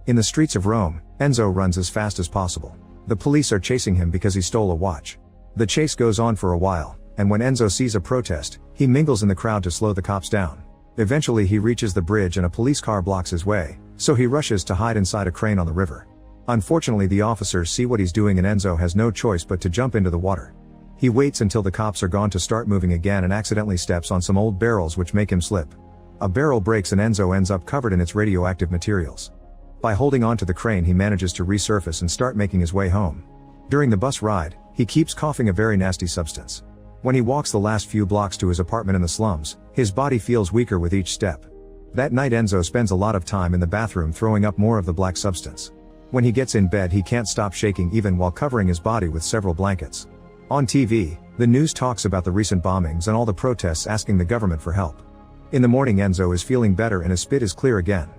In the streets of Rome, Enzo runs as fast as possible. The police are chasing him because he stole a watch. The chase goes on for a while, and when Enzo sees a protest, he mingles in the crowd to slow the cops down. Eventually he reaches the bridge and a police car blocks his way, so he rushes to hide inside a crane on the river. Unfortunately, the officers see what he's doing and Enzo has no choice but to jump into the water. He waits until the cops are gone to start moving again and accidentally steps on some old barrels which make him slip. A barrel breaks and Enzo ends up covered in its radioactive materials. By holding onto the crane he manages to resurface and start making his way home. During the bus ride, he keeps coughing a very nasty substance. When he walks the last few blocks to his apartment in the slums, his body feels weaker with each step. That night Enzo spends a lot of time in the bathroom throwing up more of the black substance. When he gets in bed he can't stop shaking even while covering his body with several blankets. On TV, the news talks about the recent bombings and all the protests asking the government for help. In the morning Enzo is feeling better and his spit is clear again.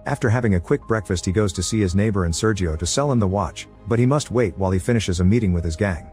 After having a quick breakfast he goes to see his neighbor and Sergio to sell him the watch, but he must wait while he finishes a meeting with his gang.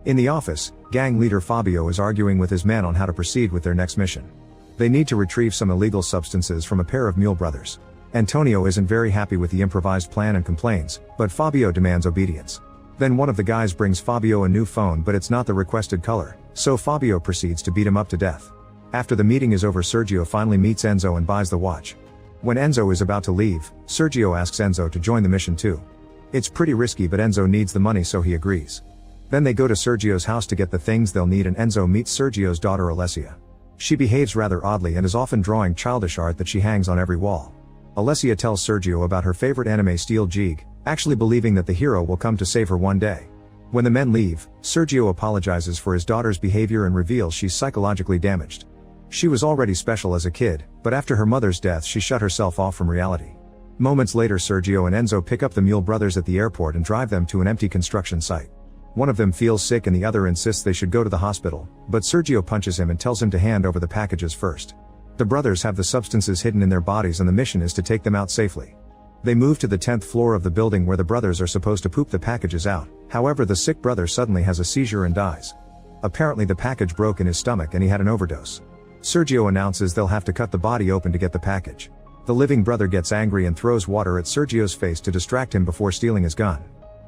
In the office, gang leader Fabio is arguing with his men on how to proceed with their next mission. They need to retrieve some illegal substances from a pair of mule brothers. Antonio isn't very happy with the improvised plan and complains, but Fabio demands obedience. Then one of the guys brings Fabio a new phone but it's not the requested color, so Fabio proceeds to beat him up to death. After the meeting is over Sergio finally meets Enzo and buys the watch. When Enzo is about to leave, Sergio asks Enzo to join the mission too. It's pretty risky but Enzo needs the money so he agrees. Then they go to Sergio's house to get the things they'll need and Enzo meets Sergio's daughter Alessia. She behaves rather oddly and is often drawing childish art that she hangs on every wall. Alessia tells Sergio about her favorite anime Steel Jig, actually believing that the hero will come to save her one day. When the men leave, Sergio apologizes for his daughter's behavior and reveals she's psychologically damaged. She was already special as a kid, but after her mother's death she shut herself off from reality. Moments later Sergio and Enzo pick up the Mule brothers at the airport and drive them to an empty construction site. One of them feels sick and the other insists they should go to the hospital, but Sergio punches him and tells him to hand over the packages first. The brothers have the substances hidden in their bodies and the mission is to take them out safely. They move to the 10th floor of the building where the brothers are supposed to poop the packages out, however the sick brother suddenly has a seizure and dies. Apparently the package broke in his stomach and he had an overdose. Sergio announces they'll have to cut the body open to get the package. The living brother gets angry and throws water at Sergio's face to distract him before stealing his gun.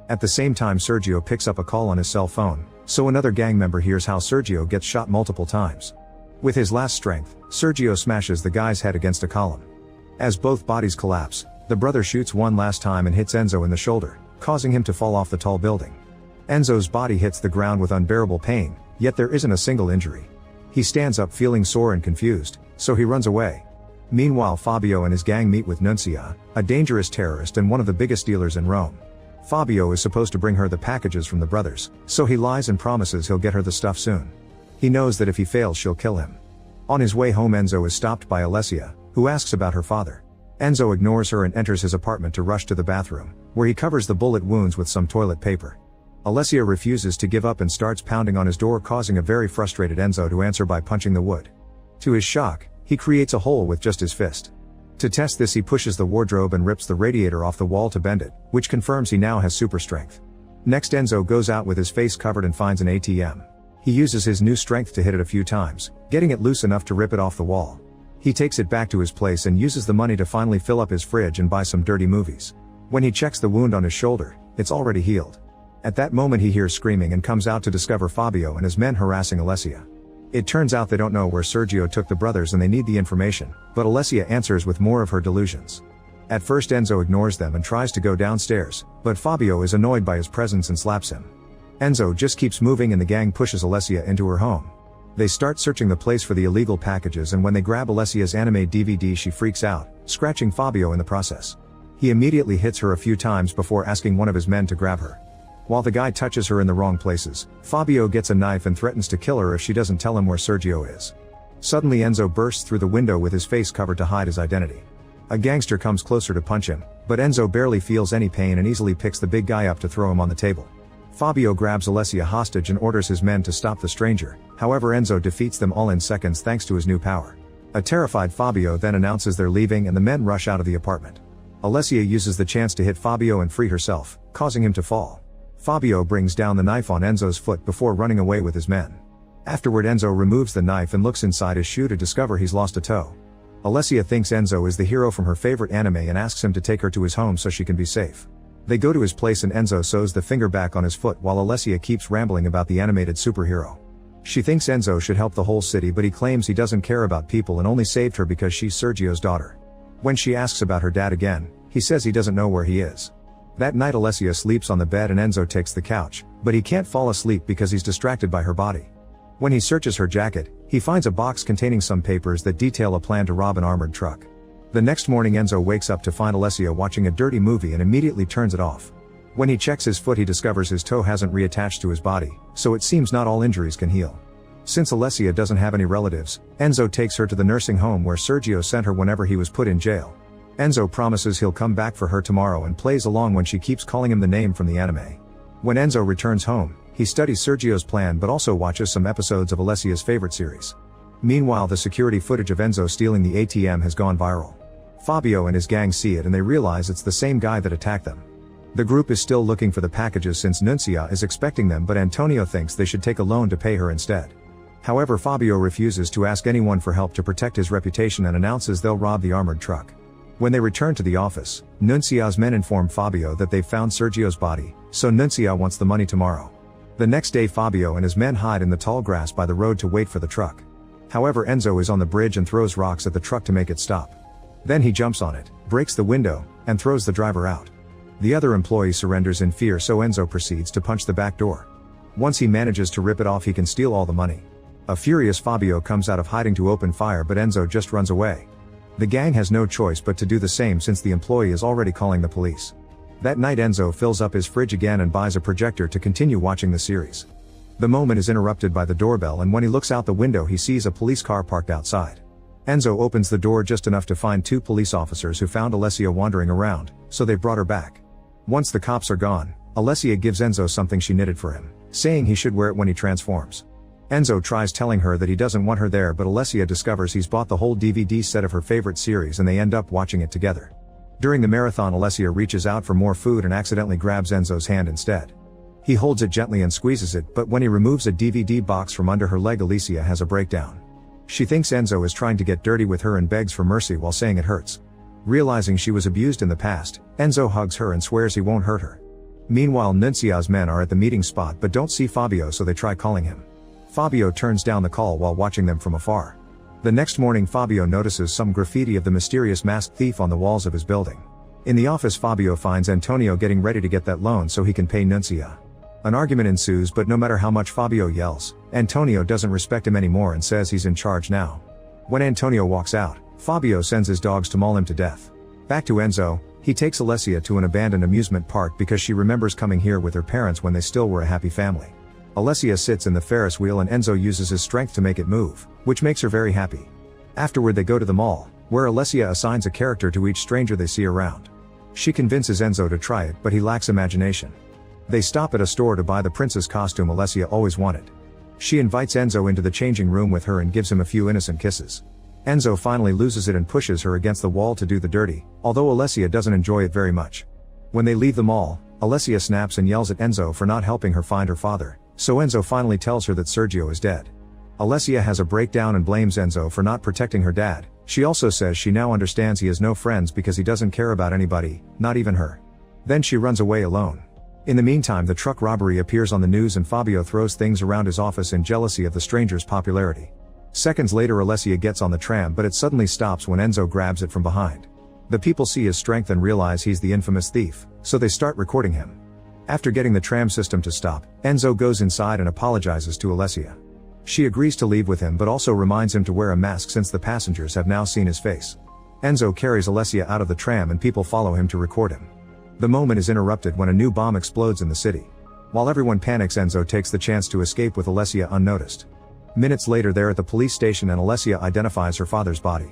At the same time Sergio picks up a call on his cell phone, so another gang member hears how Sergio gets shot multiple times. With his last strength, Sergio smashes the guy's head against a column. As both bodies collapse, the brother shoots one last time and hits Enzo in the shoulder, causing him to fall off the tall building. Enzo's body hits the ground with unbearable pain, yet there isn't a single injury. He stands up feeling sore and confused, so he runs away. Meanwhile Fabio and his gang meet with Nuncia, a dangerous terrorist and one of the biggest dealers in Rome. Fabio is supposed to bring her the packages from the brothers, so he lies and promises he'll get her the stuff soon. He knows that if he fails she'll kill him. On his way home Enzo is stopped by Alessia, who asks about her father. Enzo ignores her and enters his apartment to rush to the bathroom, where he covers the bullet wounds with some toilet paper. Alessia refuses to give up and starts pounding on his door, causing a very frustrated Enzo to answer by punching the wood. To his shock, he creates a hole with just his fist. To test this he pushes the wardrobe and rips the radiator off the wall to bend it, which confirms he now has super strength. Next Enzo goes out with his face covered and finds an ATM. He uses his new strength to hit it a few times, getting it loose enough to rip it off the wall. He takes it back to his place and uses the money to finally fill up his fridge and buy some dirty movies. When he checks the wound on his shoulder, it's already healed. At that moment he hears screaming and comes out to discover Fabio and his men harassing Alessia. It turns out they don't know where Sergio took the brothers and they need the information, but Alessia answers with more of her delusions. At first Enzo ignores them and tries to go downstairs, but Fabio is annoyed by his presence and slaps him. Enzo just keeps moving and the gang pushes Alessia into her home. They start searching the place for the illegal packages and when they grab Alessia's anime DVD she freaks out, scratching Fabio in the process. He immediately hits her a few times before asking one of his men to grab her. While the guy touches her in the wrong places, Fabio gets a knife and threatens to kill her if she doesn't tell him where Sergio is. Suddenly Enzo bursts through the window with his face covered to hide his identity. A gangster comes closer to punch him, but Enzo barely feels any pain and easily picks the big guy up to throw him on the table. Fabio grabs Alessia hostage and orders his men to stop the stranger, however Enzo defeats them all in seconds thanks to his new power. A terrified Fabio then announces they're leaving and the men rush out of the apartment. Alessia uses the chance to hit Fabio and free herself, causing him to fall. Fabio brings down the knife on Enzo's foot before running away with his men. Afterward Enzo removes the knife and looks inside his shoe to discover he's lost a toe. Alessia thinks Enzo is the hero from her favorite anime and asks him to take her to his home so she can be safe. They go to his place and Enzo sews the finger back on his foot while Alessia keeps rambling about the animated superhero. She thinks Enzo should help the whole city, but he claims he doesn't care about people and only saved her because she's Sergio's daughter. When she asks about her dad again, he says he doesn't know where he is. That night Alessia sleeps on the bed and Enzo takes the couch, but he can't fall asleep because he's distracted by her body. When he searches her jacket, he finds a box containing some papers that detail a plan to rob an armored truck. The next morning Enzo wakes up to find Alessia watching a dirty movie and immediately turns it off. When he checks his foot he discovers his toe hasn't reattached to his body, so it seems not all injuries can heal. Since Alessia doesn't have any relatives, Enzo takes her to the nursing home where Sergio sent her whenever he was put in jail. Enzo promises he'll come back for her tomorrow and plays along when she keeps calling him the name from the anime. When Enzo returns home, he studies Sergio's plan but also watches some episodes of Alessia's favorite series. Meanwhile, the security footage of Enzo stealing the ATM has gone viral. Fabio and his gang see it and they realize it's the same guy that attacked them. The group is still looking for the packages since Nuncia is expecting them, but Antonio thinks they should take a loan to pay her instead. However, Fabio refuses to ask anyone for help to protect his reputation and announces they'll rob the armored truck. When they return to the office, Nuncia's men inform Fabio that they've found Sergio's body, so Nuncia wants the money tomorrow. The next day Fabio and his men hide in the tall grass by the road to wait for the truck. However, Enzo is on the bridge and throws rocks at the truck to make it stop. Then he jumps on it, breaks the window, and throws the driver out. The other employee surrenders in fear, so Enzo proceeds to punch the back door. Once he manages to rip it off he can steal all the money. A furious Fabio comes out of hiding to open fire, but Enzo just runs away. The gang has no choice but to do the same since the employee is already calling the police. That night Enzo fills up his fridge again and buys a projector to continue watching the series. The moment is interrupted by the doorbell, and when he looks out the window he sees a police car parked outside. Enzo opens the door just enough to find two police officers who found Alessia wandering around, so they brought her back. Once the cops are gone, Alessia gives Enzo something she knitted for him, saying he should wear it when he transforms. Enzo tries telling her that he doesn't want her there, but Alessia discovers he's bought the whole DVD set of her favorite series and they end up watching it together. During the marathon Alessia reaches out for more food and accidentally grabs Enzo's hand instead. He holds it gently and squeezes it, but when he removes a DVD box from under her leg Alessia has a breakdown. She thinks Enzo is trying to get dirty with her and begs for mercy while saying it hurts. Realizing she was abused in the past, Enzo hugs her and swears he won't hurt her. Meanwhile, Nuncia's men are at the meeting spot but don't see Fabio, so they try calling him. Fabio turns down the call while watching them from afar. The next morning Fabio notices some graffiti of the mysterious masked thief on the walls of his building. In the office Fabio finds Antonio getting ready to get that loan so he can pay Nuncia. An argument ensues, but no matter how much Fabio yells, Antonio doesn't respect him anymore and says he's in charge now. When Antonio walks out, Fabio sends his dogs to maul him to death. Back to Enzo, he takes Alessia to an abandoned amusement park because she remembers coming here with her parents when they still were a happy family. Alessia sits in the Ferris wheel and Enzo uses his strength to make it move, which makes her very happy. Afterward they go to the mall, where Alessia assigns a character to each stranger they see around. She convinces Enzo to try it, but he lacks imagination. They stop at a store to buy the princess costume Alessia always wanted. She invites Enzo into the changing room with her and gives him a few innocent kisses. Enzo finally loses it and pushes her against the wall to do the dirty, although Alessia doesn't enjoy it very much. When they leave the mall, Alessia snaps and yells at Enzo for not helping her find her father, so Enzo finally tells her that Sergio is dead. Alessia has a breakdown and blames Enzo for not protecting her dad. She also says she now understands he has no friends because he doesn't care about anybody, not even her. Then she runs away alone. In the meantime, the truck robbery appears on the news and Fabio throws things around his office in jealousy of the stranger's popularity. Seconds later Alessia gets on the tram, but it suddenly stops when Enzo grabs it from behind. The people see his strength and realize he's the infamous thief, so they start recording him. After getting the tram system to stop, Enzo goes inside and apologizes to Alessia. She agrees to leave with him but also reminds him to wear a mask since the passengers have now seen his face. Enzo carries Alessia out of the tram and people follow him to record him. The moment is interrupted when a new bomb explodes in the city. While everyone panics, Enzo takes the chance to escape with Alessia unnoticed. Minutes later they're at the police station and Alessia identifies her father's body.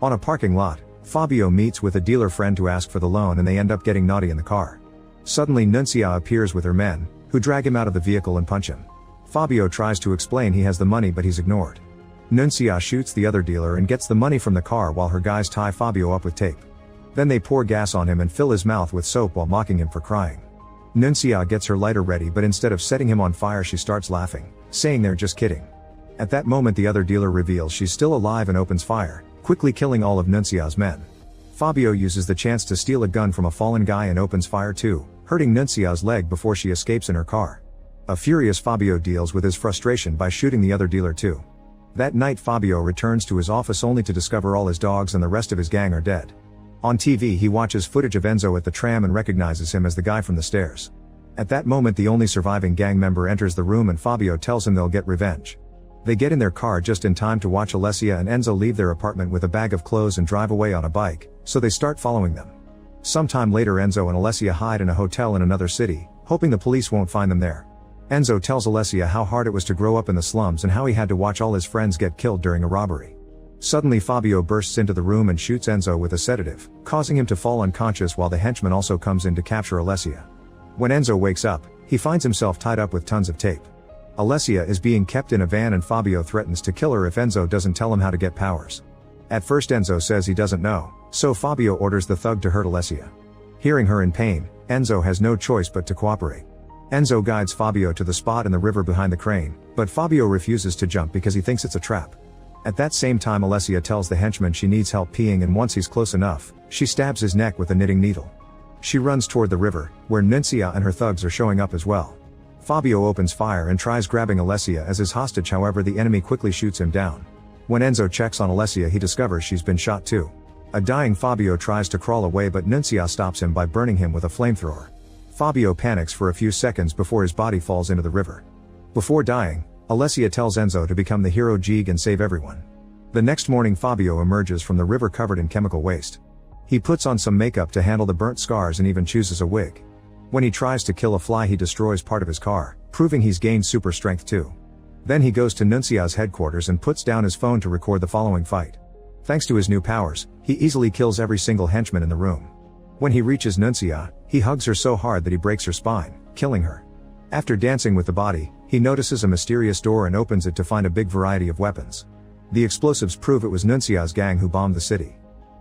On a parking lot, Fabio meets with a dealer friend to ask for the loan and they end up getting naughty in the car. Suddenly Nuncia appears with her men, who drag him out of the vehicle and punch him. Fabio tries to explain he has the money but he's ignored. Nuncia shoots the other dealer and gets the money from the car while her guys tie Fabio up with tape. Then they pour gas on him and fill his mouth with soap while mocking him for crying. Nuncia gets her lighter ready, but instead of setting him on fire she starts laughing, saying they're just kidding. At that moment the other dealer reveals she's still alive and opens fire, quickly killing all of Nuncia's men. Fabio uses the chance to steal a gun from a fallen guy and opens fire too, hurting Nuncia's leg before she escapes in her car. A furious Fabio deals with his frustration by shooting the other dealer too. That night Fabio returns to his office only to discover all his dogs and the rest of his gang are dead. On TV he watches footage of Enzo at the tram and recognizes him as the guy from the stairs. At that moment the only surviving gang member enters the room and Fabio tells him they'll get revenge. They get in their car just in time to watch Alessia and Enzo leave their apartment with a bag of clothes and drive away on a bike, so they start following them. Sometime later Enzo and Alessia hide in a hotel in another city, hoping the police won't find them there. Enzo tells Alessia how hard it was to grow up in the slums and how he had to watch all his friends get killed during a robbery. Suddenly Fabio bursts into the room and shoots Enzo with a sedative, causing him to fall unconscious while the henchman also comes in to capture Alessia. When Enzo wakes up, he finds himself tied up with tons of tape. Alessia is being kept in a van and Fabio threatens to kill her if Enzo doesn't tell him how to get powers. At first Enzo says he doesn't know, so Fabio orders the thug to hurt Alessia. Hearing her in pain, Enzo has no choice but to cooperate. Enzo guides Fabio to the spot in the river behind the crane, but Fabio refuses to jump because he thinks it's a trap. At that same time Alessia tells the henchman she needs help peeing and once he's close enough, she stabs his neck with a knitting needle. She runs toward the river, where Nuncia and her thugs are showing up as well. Fabio opens fire and tries grabbing Alessia as his hostage, however the enemy quickly shoots him down. When Enzo checks on Alessia he discovers she's been shot too. A dying Fabio tries to crawl away but Nuncia stops him by burning him with a flamethrower. Fabio panics for a few seconds before his body falls into the river. Before dying, Alessia tells Enzo to become the hero Jig and save everyone. The next morning Fabio emerges from the river covered in chemical waste. He puts on some makeup to handle the burnt scars and even chooses a wig. When he tries to kill a fly he destroys part of his car, proving he's gained super strength too. Then he goes to Nuncia's headquarters and puts down his phone to record the following fight. Thanks to his new powers, he easily kills every single henchman in the room. When he reaches Nuncia, he hugs her so hard that he breaks her spine, killing her. After dancing with the body, he notices a mysterious door and opens it to find a big variety of weapons. The explosives prove it was Nuncia's gang who bombed the city.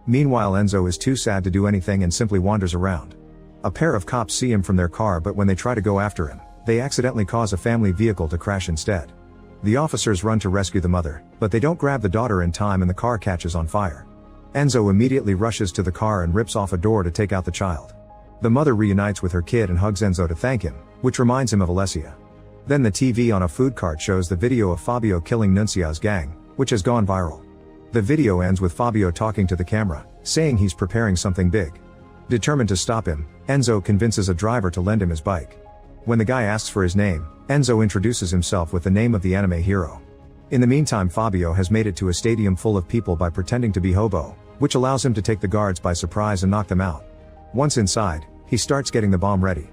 Meanwhile Enzo is too sad to do anything and simply wanders around. A pair of cops see him from their car but when they try to go after him, they accidentally cause a family vehicle to crash instead. The officers run to rescue the mother, but they don't grab the daughter in time and the car catches on fire. Enzo immediately rushes to the car and rips off a door to take out the child. The mother reunites with her kid and hugs Enzo to thank him, which reminds him of Alessia. Then the TV on a food cart shows the video of Fabio killing Nuncia's gang, which has gone viral. The video ends with Fabio talking to the camera, saying he's preparing something big. Determined to stop him, Enzo convinces a driver to lend him his bike. When the guy asks for his name, Enzo introduces himself with the name of the anime hero. In the meantime Fabio has made it to a stadium full of people by pretending to be hobo, which allows him to take the guards by surprise and knock them out. Once inside, he starts getting the bomb ready.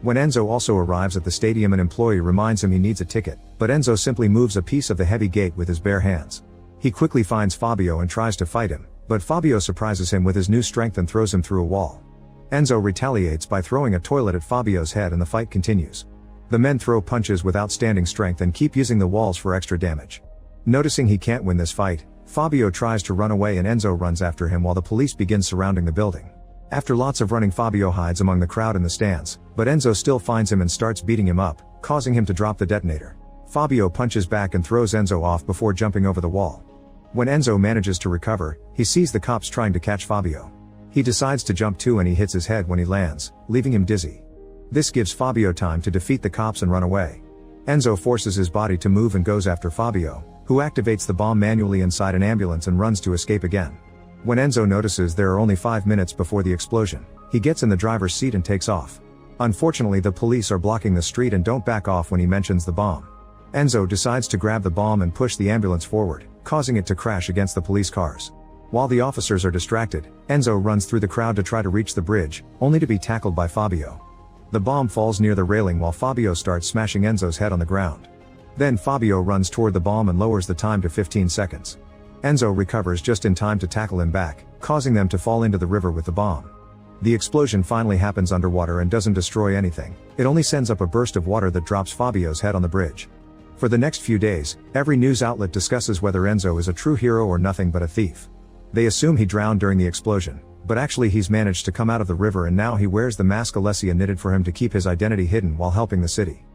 When Enzo also arrives at the stadium, an employee reminds him he needs a ticket, but Enzo simply moves a piece of the heavy gate with his bare hands. He quickly finds Fabio and tries to fight him, but Fabio surprises him with his new strength and throws him through a wall. Enzo retaliates by throwing a toilet at Fabio's head and the fight continues. The men throw punches with outstanding strength and keep using the walls for extra damage. Noticing he can't win this fight, Fabio tries to run away and Enzo runs after him while the police begin surrounding the building. After lots of running, Fabio hides among the crowd in the stands, but Enzo still finds him and starts beating him up, causing him to drop the detonator. Fabio punches back and throws Enzo off before jumping over the wall. When Enzo manages to recover, he sees the cops trying to catch Fabio. He decides to jump too and he hits his head when he lands, leaving him dizzy. This gives Fabio time to defeat the cops and run away. Enzo forces his body to move and goes after Fabio, who activates the bomb manually inside an ambulance and runs to escape again. When Enzo notices there are only 5 minutes before the explosion, he gets in the driver's seat and takes off. Unfortunately, the police are blocking the street and don't back off when he mentions the bomb. Enzo decides to grab the bomb and push the ambulance forward, causing it to crash against the police cars. While the officers are distracted, Enzo runs through the crowd to try to reach the bridge, only to be tackled by Fabio. The bomb falls near the railing while Fabio starts smashing Enzo's head on the ground. Then Fabio runs toward the bomb and lowers the time to 15 seconds. Enzo recovers just in time to tackle him back, causing them to fall into the river with the bomb. The explosion finally happens underwater and doesn't destroy anything, it only sends up a burst of water that drops Fabio's head on the bridge. For the next few days, every news outlet discusses whether Enzo is a true hero or nothing but a thief. They assume he drowned during the explosion, but actually he's managed to come out of the river and now he wears the mask Alessia knitted for him to keep his identity hidden while helping the city.